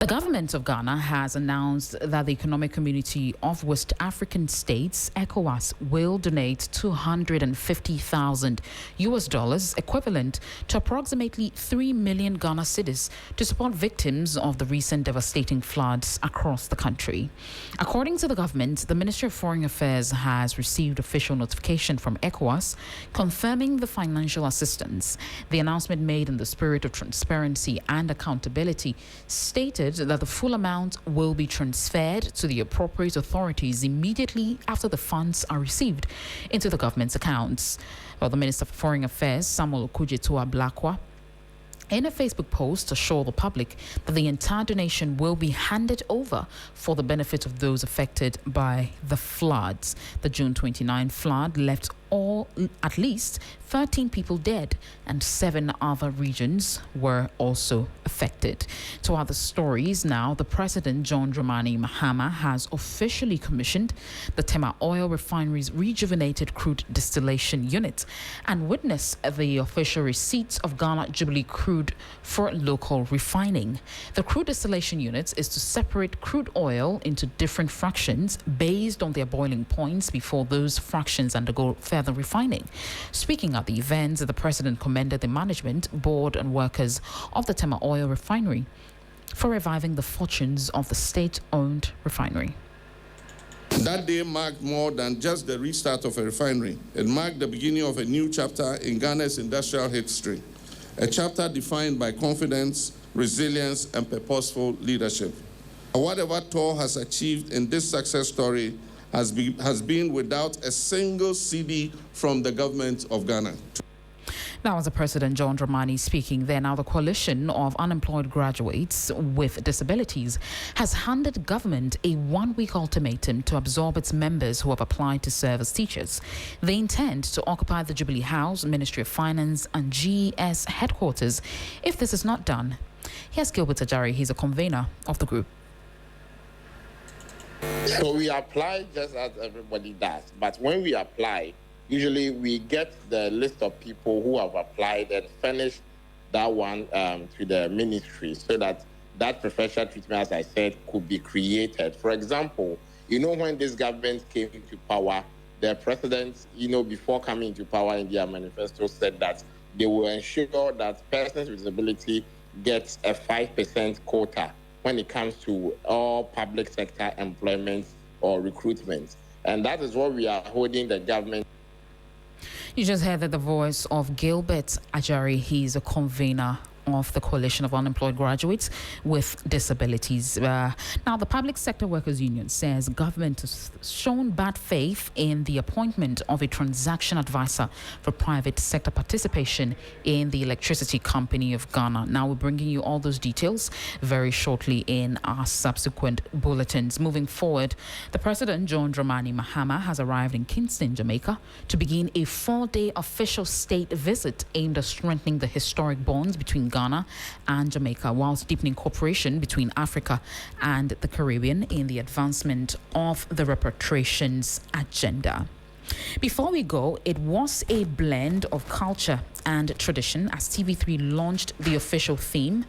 The government of Ghana has announced that the Economic Community of West African States, ECOWAS, will donate $250,000 equivalent to approximately 3 million Ghana cedis to support victims of the recent devastating floods across the country. According to the government, the Ministry of Foreign Affairs has received official notification from ECOWAS confirming the financial assistance. The announcement, made in the spirit of transparency and accountability, stated that the full amount will be transferred to the appropriate authorities immediately after the funds are received into the government's accounts. Well, the Minister for Foreign Affairs, Samuel Okudzeto-Ablakwa, in a Facebook post, assured the public that the entire donation will be handed over for the benefit of those affected by the floods. The June 29 flood left at least 13 people dead, and 7 other regions were also affected. To other stories now, the President, John Dramani Mahama, has officially commissioned the Tema Oil Refinery's rejuvenated crude distillation unit and witnessed the official receipt of Ghana Jubilee crude for local refining. The crude distillation unit is to separate crude oil into different fractions based on their boiling points before those fractions undergo further refining. Speaking at the event, the President commended the management, board and workers of the Tema Oil Refinery for reviving the fortunes of the state-owned refinery. That day marked more than just the restart of a refinery. It marked the beginning of a new chapter in Ghana's industrial history, a chapter defined by confidence, resilience, and purposeful leadership. Whatever Tor has achieved in this success story has been without a single cedi from the government of Ghana. That was the President, John Dramani, speaking there. Now, the coalition of unemployed graduates with disabilities has handed government a 1-week ultimatum to absorb its members who have applied to serve as teachers. They intend to occupy the Jubilee House, Ministry of Finance and GS headquarters if this is not done. Here's Gilbert Ajari. He's a convener of the group. So we apply just as everybody does. But when we apply, usually we get the list of people who have applied and furnish that one to the ministry so that that preferential treatment, as I said, could be created. For example, when this government came into power, the president, before coming into power in their manifesto said that they will ensure that persons with disability get a 5% quota when it comes to all public sector employment or recruitment. And that is what we are holding the government. You just heard the voice of Gilbert Ajari. He's a convener of the Coalition of Unemployed Graduates with Disabilities. Now, the Public Sector Workers Union says government has shown bad faith in the appointment of a transaction advisor for private sector participation in the Electricity Company of Ghana. Now, we're bringing you all those details very shortly in our subsequent bulletins. Moving forward, the President, John Dramani Mahama, has arrived in Kingston, Jamaica, to begin a 4-day official state visit aimed at strengthening the historic bonds between Ghana and Jamaica, whilst deepening cooperation between Africa and the Caribbean in the advancement of the repatriations agenda. Before we go, it was a blend of culture and tradition as TV3 launched the official theme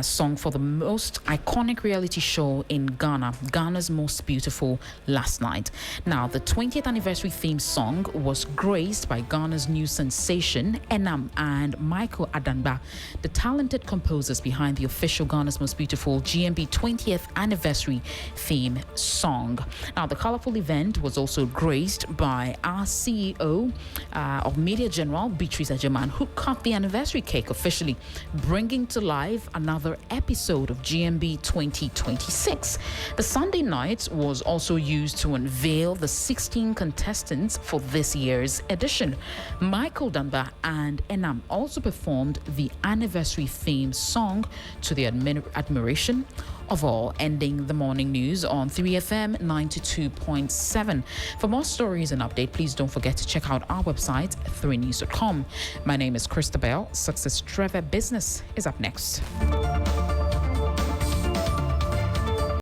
song for the most iconic reality show in Ghana, Ghana's Most Beautiful, last night. Now, the 20th anniversary theme song was graced by Ghana's new sensation, Enam, and Michael Adangba, the talented composers behind the official Ghana's Most Beautiful GMB 20th anniversary theme song. Now, the colorful event was also graced by our CEO of Media General, Beatrice Ajeman, who cut the anniversary cake officially, bringing to life another episode of GMB 2026. The Sunday night was also used to unveil the 16 contestants for this year's edition. Michael Damba and Enam also performed the anniversary theme song to the admiration of all, ending the morning news on 3FM 92.7. For more stories and updates, please don't forget to check out our website, 3news.com. My name is Christabel. Success Trevor Business is up next.